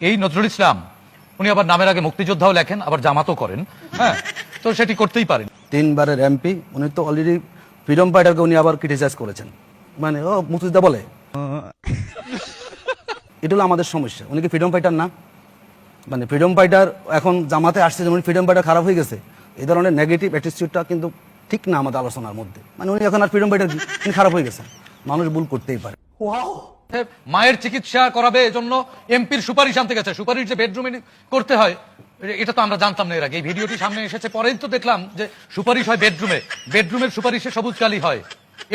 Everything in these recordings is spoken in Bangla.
এই নজরুল ইসলাম উনি আবার নামের আগে মুক্তিযোদ্ধাও লেখেন, আবার জামাতও করেন। হ্যাঁ, তো সেটি করতেই পারেন। 3 বারের এমপি, উনি তো অলরেডি ফ্রিডম ফাইটারকে উনি আবার ক্রিটিসাইজ করেছেন, মানে ও মুক্তিযোদ্ধা বলে। এটা হলো আমাদের সমস্যা। উনি কি ফ্রিডম ফাইটার না? মানে ফ্রিডম ফাইটার এখন জামাতে আসছে, যেমন ফ্রিডম ফাইটার খারাপ হয়ে গেছে, এই ধরনের নেগেটিভ অ্যাটিটিউডটা কিন্তু ঠিক না আমাদের আলোচনার মধ্যে। মানে উনি এখন আর ফ্রিডম ফাইটার উনি খারাপ হয়ে গেছেন, মানুষ ভুল করতেই পারে। মায়ের চিকিৎসা করাবে এজন্য এমপির সুপারিশ আনতে গেছে। সুপারিশ যে বেডরুমে করতে হয় এটা তো আমরা জানতাম না এর আগে। এই ভিডিওটি সামনে এসেছে পরেই তো দেখলাম যে সুপারিশ হয় বেডরুমে, বেডরুমের সুপারিশে সবুজ কালি হয়।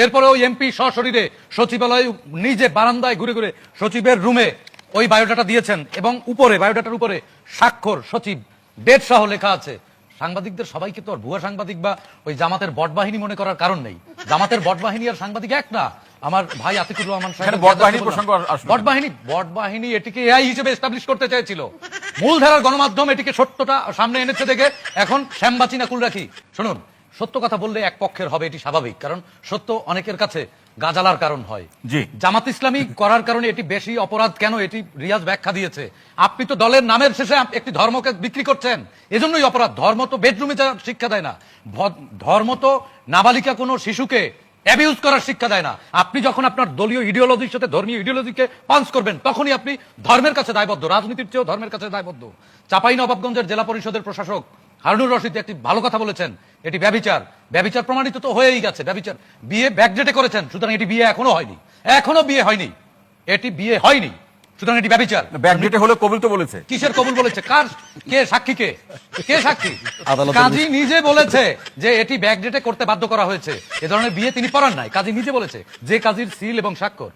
এরপরে ওই এমপি সশরীরে সচিবালয় নিজে বারান্দায় ঘুরে ঘুরে সচিবের রুমে ওই বায়োডাটা দিয়েছেন, এবং উপরে বায়োডাটার উপরে স্বাক্ষর সচিব ডেট সহ লেখা আছে। সাংবাদিকদের সবাইকে তো আর ভুয়া সাংবাদিক বা ওই জামাতের বট বাহিনী মনে করার কারণ নেই। জামাতের বট বাহিনী আর সাংবাদিক এক না। আমার ভাই আতিকুর রহমান সাহেব বট বাহিনী এটিকে এআই হিসেবে এস্টাবলিশ করতে চেয়েছিল। মূলধারার গণমাধ্যম এটিকে সত্যটা সামনে এনেছে দেখে এখন শ্যামবাচি না কুল রাখি। শুনুন, সত্য কথা বললে এক পক্ষের হবে, এটি স্বাভাবিক, কারণ সত্য অনেকের কাছে গাজালার কারণ হয়। জামাত ইসলামী করার কারণে এটি বেশি অপরাধ কেন, এটি রিয়াজ ব্যাখ্যা দিয়েছে। আপনি তো দলের নামের শেষে একটি ধর্মকে বিক্রি করছেন, এজন্যই অপরাধ। ধর্ম তো বেডরুমে যা শিক্ষা দেয় না, ধর্ম তো নাবালিকা কোনো শিশুকে অ্যাবিউজ করার শিক্ষা দেয় না। আপনি যখন আপনার দলীয় ইডিওলজির সাথে ধর্মীয় ইডিওলজিকে পাঞ্চ করবেন, তখনই আপনি ধর্মের কাছে দায়বদ্ধ, রাজনীতির চেয়েও ধর্মের কাছে দায়বদ্ধ। চাঁপাইনবাবগঞ্জের জেলা পরিষদের প্রশাসক হারুনুর রশিদ একটি ভালো কথা বলেছেন, এটি ব্যভিচার। ব্যভিচার প্রমাণিত তো হয়েই গেছে, ব্যভিচার। বিয়ে ব্যাকডেটে করেছেন, সুতরাং এটি বিয়ে এখনো হয়নি, এখনো বিয়ে হয়নি, এটি বিয়ে হয়নি, সুতরাং এটি ব্যভিচার। ব্যাকডেটে হলে কবুল তো বলেছে। কিসের কবুল বলেছে? কার? কে সাক্ষী? কে সাক্ষী? কাজী নিজে বলেছে যে এটি ব্যাকডেটে করতে বাধ্য করা হয়েছে। এ ধরনের বিয়ে তিনি পড়ান নাই, কাজী নিজে বলেছে, যে কাজীর সিল এবং স্বাক্ষর।